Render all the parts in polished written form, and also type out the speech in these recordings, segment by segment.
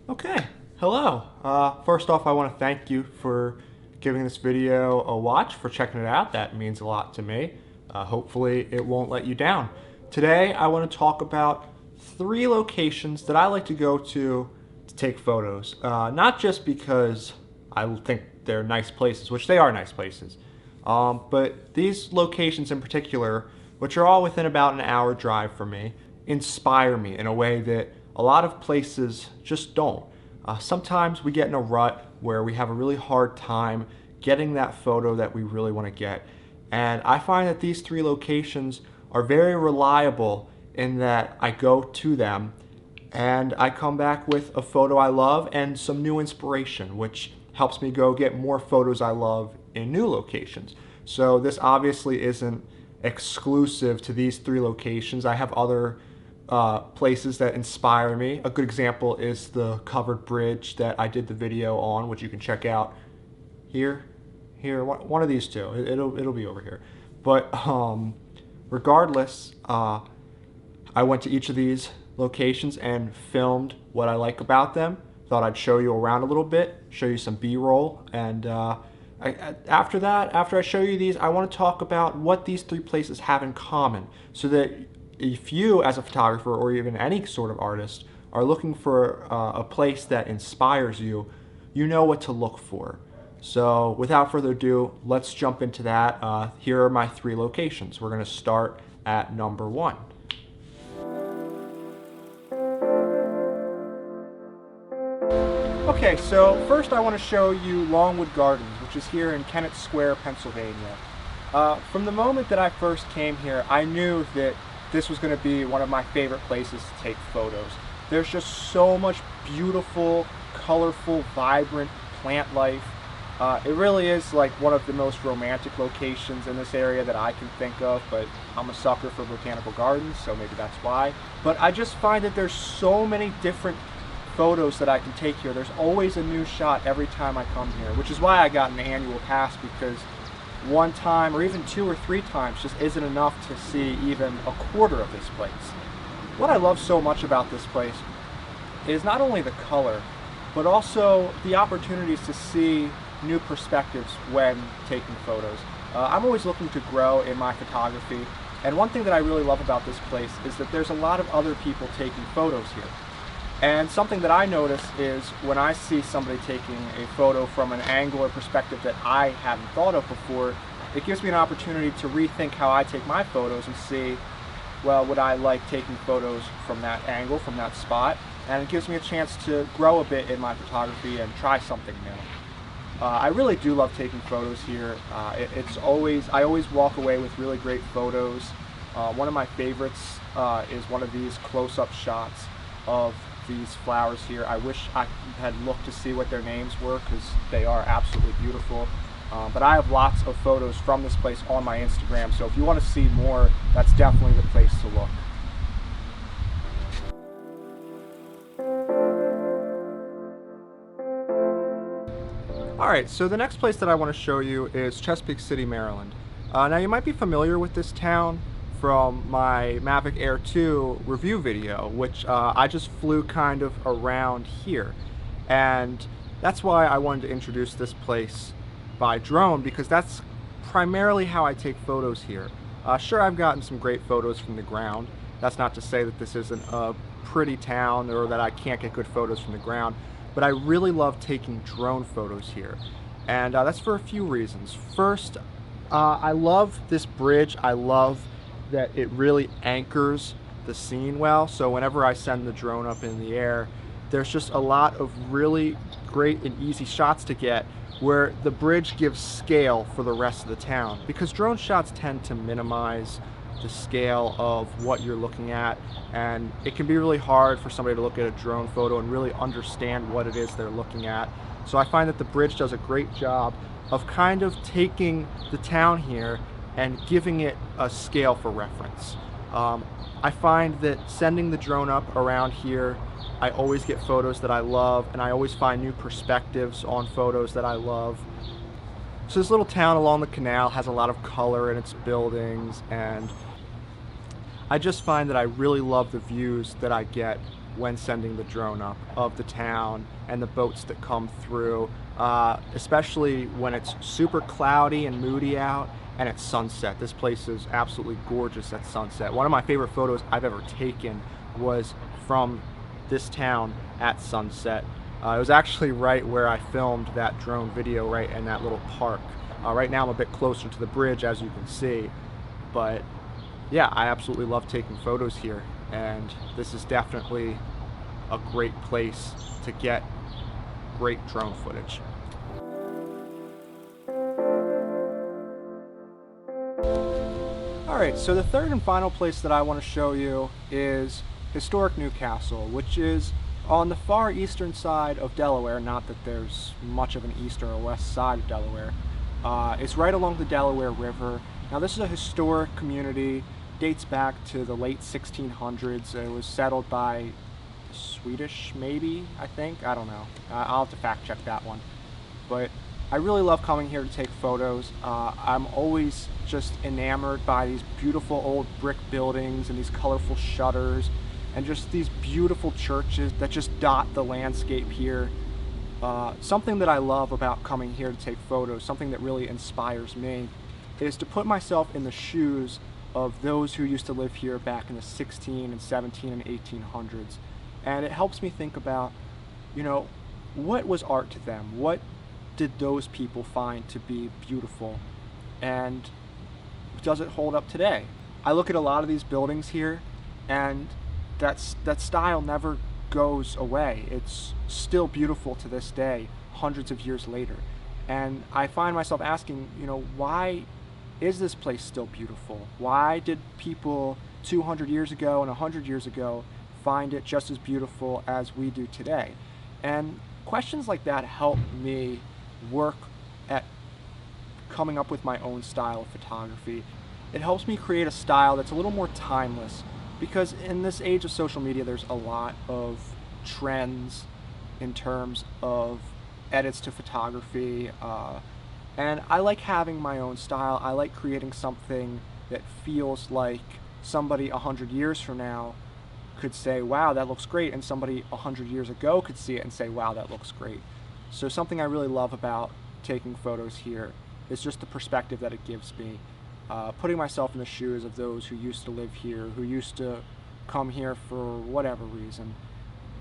Okay, hello. First off, I want to thank you for giving this video a watch, for checking it out. That means a lot to me. Hopefully it won't let you down. Today, I want to talk about 3 locations that I like to go to take photos. Not just because I think they're nice places, which they are nice places, but these locations in particular, which are all within about an hour drive from me, inspire me in a way that a lot of places just don't. Sometimes we get in a rut where we have a really hard time getting that photo that we really want to get. And I find that these 3 locations are very reliable in that I go to them and I come back with a photo I love and some new inspiration, which helps me go get more photos I love in new locations. So this obviously isn't exclusive to these 3 locations. I have other places that inspire me. A good example is the covered bridge that I did the video on, which you can check out here, one of these two. It'll be over here. But regardless, I went to each of these locations and filmed what I like about them. Thought I'd show you around a little bit, show you some B-roll, and after that, after I show you these, I want to talk about what these 3 places have in common, so that if you, as a photographer or even any sort of artist, are looking for a place that inspires you, you know what to look for. So without further ado, let's jump into that. Here are my 3 locations. We're going to start at number 1. Okay, so first I want to show you Longwood Gardens, which is here in Kennett Square, Pennsylvania. From the moment that I first came here, I knew that this was going to be one of my favorite places to take photos. There's just so much beautiful, colorful, vibrant plant life. It really is like one of the most romantic locations in this area that I can think of, but I'm a sucker for botanical gardens, so maybe that's why. But I just find that there's so many different photos that I can take here. There's always a new shot every time I come here, which is why I got an annual pass, because one time or even 2 or 3 times just isn't enough to see even a quarter of this place. What I love so much about this place is not only the color, but also the opportunities to see new perspectives when taking photos. I'm always looking to grow in my photography, and one thing that I really love about this place is that there's a lot of other people taking photos here. And something that I notice is when I see somebody taking a photo from an angle or perspective that I hadn't thought of before, it gives me an opportunity to rethink how I take my photos and see, well, would I like taking photos from that angle, from that spot? And it gives me a chance to grow a bit in my photography and try something new. I really do love taking photos here. I always walk away with really great photos. One of my favorites is one of these close-up shots of these flowers here. I wish I had looked to see what their names were, because they are absolutely beautiful. But I have lots of photos from this place on my Instagram, so if you want to see more, that's definitely the place to look. Alright, so the next place that I want to show you is Chesapeake City, Maryland. Now you might be familiar with this town from my Mavic Air 2 review video, which I just flew kind of around here. And that's why I wanted to introduce this place by drone, because that's primarily how I take photos here. Sure, I've gotten some great photos from the ground. That's not to say that this isn't a pretty town or that I can't get good photos from the ground, but I really love taking drone photos here. And that's for a few reasons. First, I love this bridge. I love that it really anchors the scene well. So whenever I send the drone up in the air, there's just a lot of really great and easy shots to get where the bridge gives scale for the rest of the town, because drone shots tend to minimize the scale of what you're looking at, and it can be really hard for somebody to look at a drone photo and really understand what it is they're looking at. So I find that the bridge does a great job of kind of taking the town here and giving it a scale for reference. I find that sending the drone up around here, I always get photos that I love, and I always find new perspectives on photos that I love. So this little town along the canal has a lot of color in its buildings, and I just find that I really love the views that I get when sending the drone up of the town and the boats that come through, especially when it's super cloudy and moody out and it's sunset. This place is absolutely gorgeous at sunset. One of my favorite photos I've ever taken was from this town at sunset. It was actually right where I filmed that drone video, right in that little park. Right now I'm a bit closer to the bridge, as you can see, but yeah, I absolutely love taking photos here, and this is definitely a great place to get great drone footage. Alright, so the third and final place that I want to show you is historic Newcastle, which is on the far eastern side of Delaware. Not that there's much of an eastern or west side of Delaware. It's right along the Delaware River. Now this is a historic community, dates back to the late 1600s. It was settled by Swedish, maybe, I think. I don't know. I'll have to fact check that one. But I really love coming here to take photos. I'm always just enamored by these beautiful old brick buildings and these colorful shutters and just these beautiful churches that just dot the landscape here. Something that I love about coming here to take photos, something that really inspires me, is to put myself in the shoes of those who used to live here back in the 16 and 17 and 1800s. And it helps me think about, you know, what was art to them? What did those people find to be beautiful? And does it hold up today? I look at a lot of these buildings here, and that style never goes away. It's still beautiful to this day, hundreds of years later. And I find myself asking, you know, why is this place still beautiful? Why did people 200 years ago and 100 years ago find it just as beautiful as we do today? And questions like that help me work at coming up with my own style of photography. It helps me create a style that's a little more timeless, because in this age of social media there's a lot of trends in terms of edits to photography, and I like having my own style. I like creating something that feels like somebody 100 years from now could say, wow, that looks great, and somebody 100 years ago could see it and say, wow, that looks great. So something I really love about taking photos here is just the perspective that it gives me. Putting myself in the shoes of those who used to live here, who used to come here for whatever reason.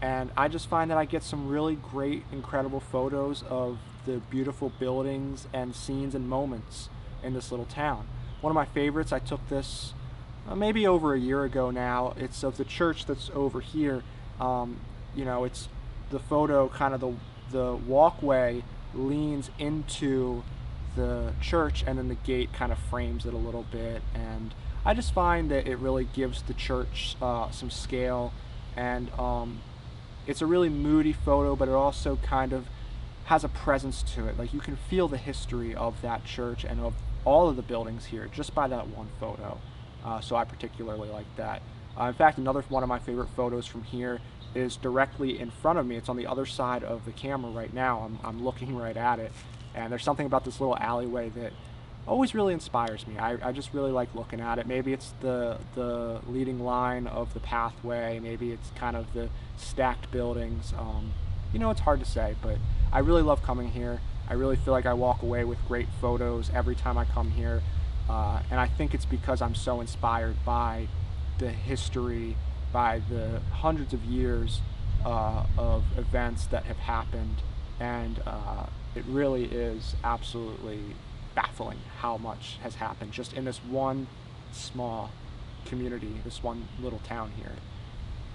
And I just find that I get some really great, incredible photos of the beautiful buildings and scenes and moments in this little town. One of my favorites, I took this maybe over a year ago now. It's of the church that's over here. You know, it's the photo, kind of the walkway leans into the church, and then the gate kind of frames it a little bit, and I just find that it really gives the church some scale, and it's a really moody photo, but it also kind of has a presence to it. Like, you can feel the history of that church and of all of the buildings here just by that one photo. So I particularly like that. In fact, another one of my favorite photos from here is directly in front of me. It's on the other side of the camera right now. I'm looking right at it, and there's something about this little alleyway that always really inspires me. I just really like looking at it. Maybe it's the leading line of the pathway, maybe it's kind of the stacked buildings. You know, it's hard to say, but I really love coming here. I really feel like I walk away with great photos every time I come here, and I think it's because I'm so inspired by the history, by the hundreds of years of events that have happened, and it really is absolutely baffling how much has happened just in this one small community, this one little town here.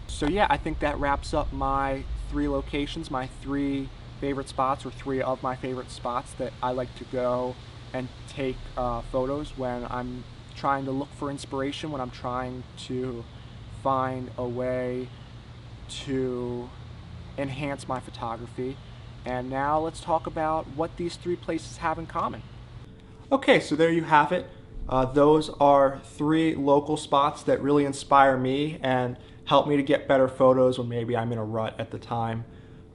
So yeah, I think that wraps up my 3 locations, my 3 favorite spots, or 3 of my favorite spots that I like to go and take photos when I'm trying to look for inspiration, when I'm trying to find a way to enhance my photography. And now let's talk about what these 3 places have in common. Okay, so there you have it. Those are 3 local spots that really inspire me and help me to get better photos when maybe I'm in a rut at the time.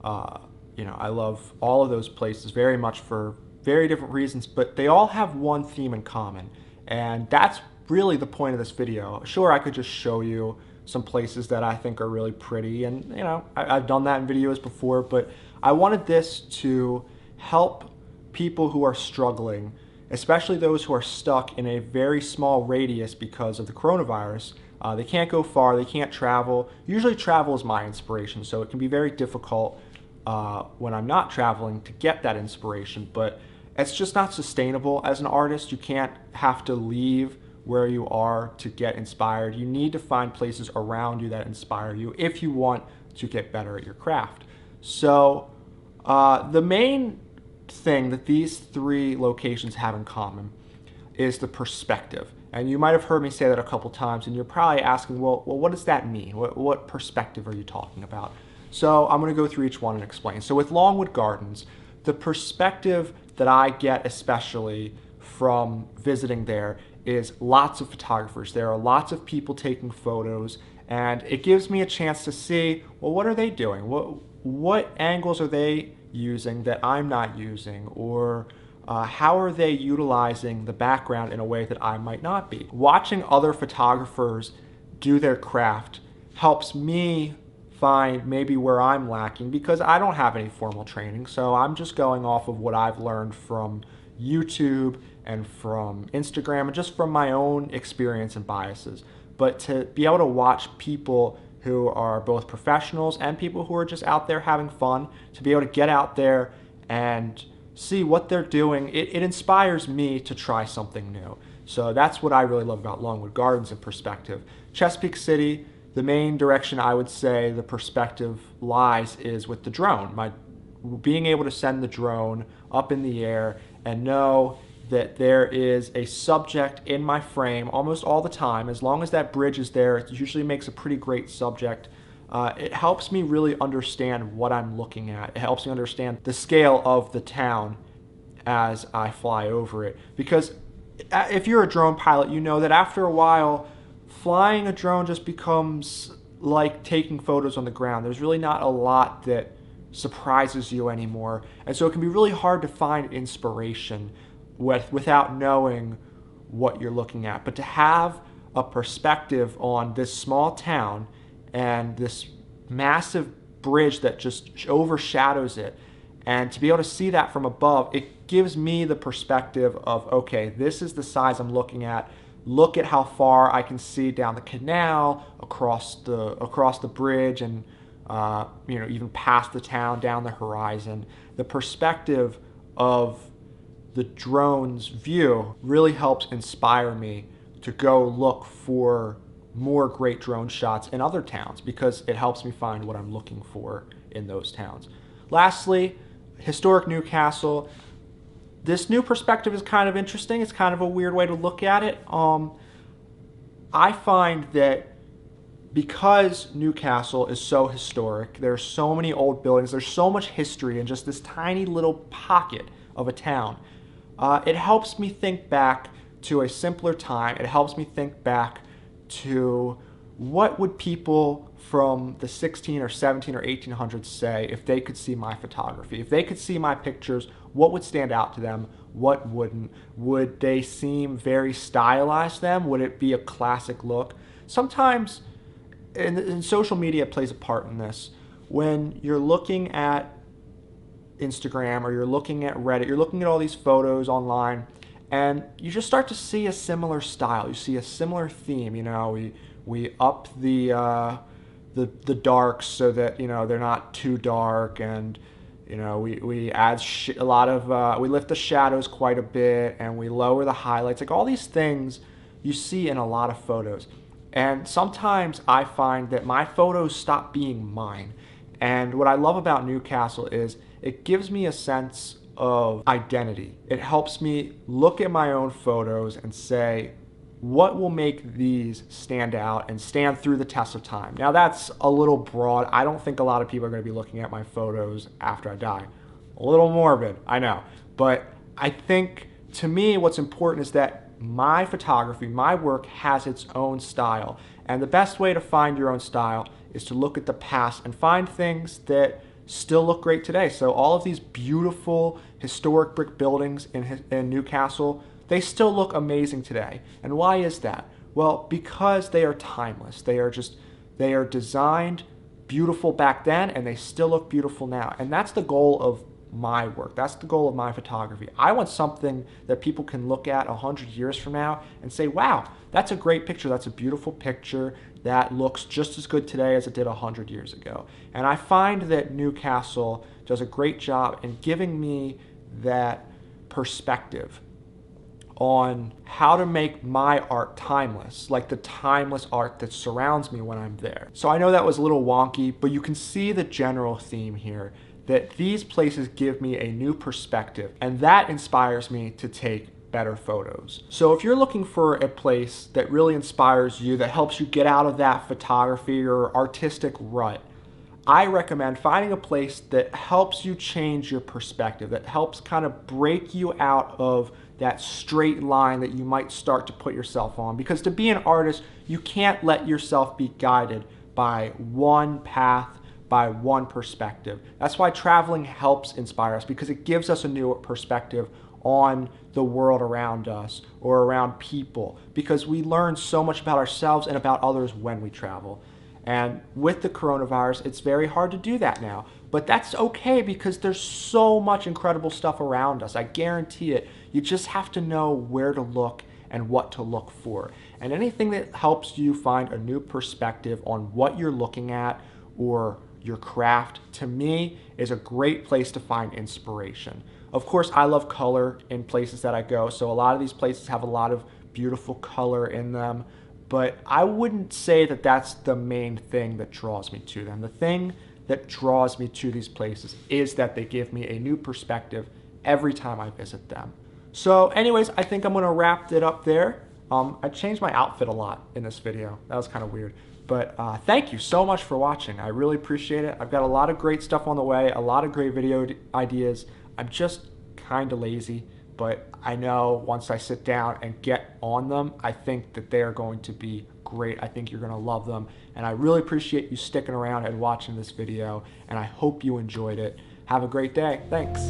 You know, I love all of those places very much for very different reasons, but they all have one theme in common, and that's really the point of this video. Sure, I could just show you some places that I think are really pretty. And you know, I've done that in videos before, but I wanted this to help people who are struggling, especially those who are stuck in a very small radius because of the coronavirus. They can't go far, they can't travel. Usually travel is my inspiration, so it can be very difficult when I'm not traveling to get that inspiration, but it's just not sustainable as an artist. You can't have to leave where you are to get inspired. You need to find places around you that inspire you if you want to get better at your craft. So the main thing that these three locations have in common is the perspective. And you might have heard me say that a couple times, and you're probably asking, well, what does that mean? What perspective are you talking about? So I'm going to go through each one and explain. So with Longwood Gardens, the perspective that I get especially from visiting there is lots of photographers. There are lots of people taking photos, and it gives me a chance to see, well, what are they doing? What angles are they using that I'm not using? Or how are they utilizing the background in a way that I might not be? Watching other photographers do their craft helps me find maybe where I'm lacking, because I don't have any formal training, so I'm just going off of what I've learned from YouTube and from Instagram and just from my own experience and biases. But to be able to watch people who are both professionals and people who are just out there having fun, to be able to get out there and see what they're doing, it inspires me to try something new. So that's what I really love about Longwood Gardens in perspective. Chesapeake City, the main direction I would say the perspective lies is with the drone. Being able to send the drone up in the air and know that there is a subject in my frame almost all the time. As long as that bridge is there, it usually makes a pretty great subject. It helps me really understand what I'm looking at. It helps me understand the scale of the town as I fly over it. Because if you're a drone pilot, you know that after a while, flying a drone just becomes like taking photos on the ground. There's really not a lot that surprises you anymore. And so it can be really hard to find inspiration without knowing what you're looking at. But to have a perspective on this small town and this massive bridge that just overshadows it, and to be able to see that from above, it gives me the perspective of, okay, this is the size I'm looking at. Look at how far I can see down the canal, across the bridge, and you know, even past the town, down the horizon. The perspective of the drone's view really helps inspire me to go look for more great drone shots in other towns, because it helps me find what I'm looking for in those towns. Lastly, historic Newcastle. This new perspective is kind of interesting. It's kind of a weird way to look at it. I find that because Newcastle is so historic, there's so many old buildings, there's so much history in just this tiny little pocket of a town. It helps me think back to a simpler time. It helps me think back to what would people from the 16 or 17 or 1800s say if they could see my photography. If they could see my pictures, what would stand out to them? What wouldn't? Would they seem very stylized to them? Would it be a classic look? Sometimes, and social media plays a part in this, when you're looking at Instagram or you're looking at Reddit, you're looking at all these photos online, and you just start to see a similar style. You see a similar theme. You know, we up the darks so that, you know, they're not too dark, and you know, we add a lot of we lift the shadows quite a bit, and we lower the highlights. Like all these things you see in a lot of photos. And sometimes I find that my photos stop being mine. And what I love about Newcastle is it gives me a sense of identity. It helps me look at my own photos and say, what will make these stand out and stand through the test of time? Now that's a little broad. I don't think a lot of people are going to be looking at my photos after I die. A little morbid, I know. But I think, to me, what's important is that my photography, my work, has its own style. And the best way to find your own style is to look at the past and find things that still look great today. So all of these beautiful historic brick buildings in Newcastle, they still look amazing today. And why is that? Well, because they are timeless. They are just They are designed beautiful back then and they still look beautiful now. And that's the goal of my work. That's the goal of my photography. I want something that people can look at 100 years from now and say, wow, that's a great picture. That's a beautiful picture that looks just as good today as it did 100 years ago. And I find that Newcastle does a great job in giving me that perspective on how to make my art timeless, like the timeless art that surrounds me when I'm there. So I know that was a little wonky, but you can see the general theme here, that these places give me a new perspective, and that inspires me to take better photos. So if you're looking for a place that really inspires you, that helps you get out of that photography or artistic rut, I recommend finding a place that helps you change your perspective, that helps kind of break you out of that straight line that you might start to put yourself on. Because to be an artist, you can't let yourself be guided by one path, by one perspective. That's why traveling helps inspire us, because it gives us a new perspective on the world around us or around people, because we learn so much about ourselves and about others when we travel. And with the coronavirus, it's very hard to do that now. But that's okay, because there's so much incredible stuff around us. I guarantee it. You just have to know where to look and what to look for. And anything that helps you find a new perspective on what you're looking at or your craft, to me, is a great place to find inspiration. Of course, I love color in places that I go, so a lot of these places have a lot of beautiful color in them, but I wouldn't say that that's the main thing that draws me to them. The thing that draws me to these places is that they give me a new perspective every time I visit them. So anyways, I think I'm gonna wrap it up there. I changed my outfit a lot in this video. That was kind of weird. But thank you so much for watching. I really appreciate it. I've got a lot of great stuff on the way, a lot of great video ideas. I'm just kind of lazy, but I know once I sit down and get on them, I think that they're going to be great. I think you're going to love them. And I really appreciate you sticking around and watching this video, and I hope you enjoyed it. Have a great day. Thanks.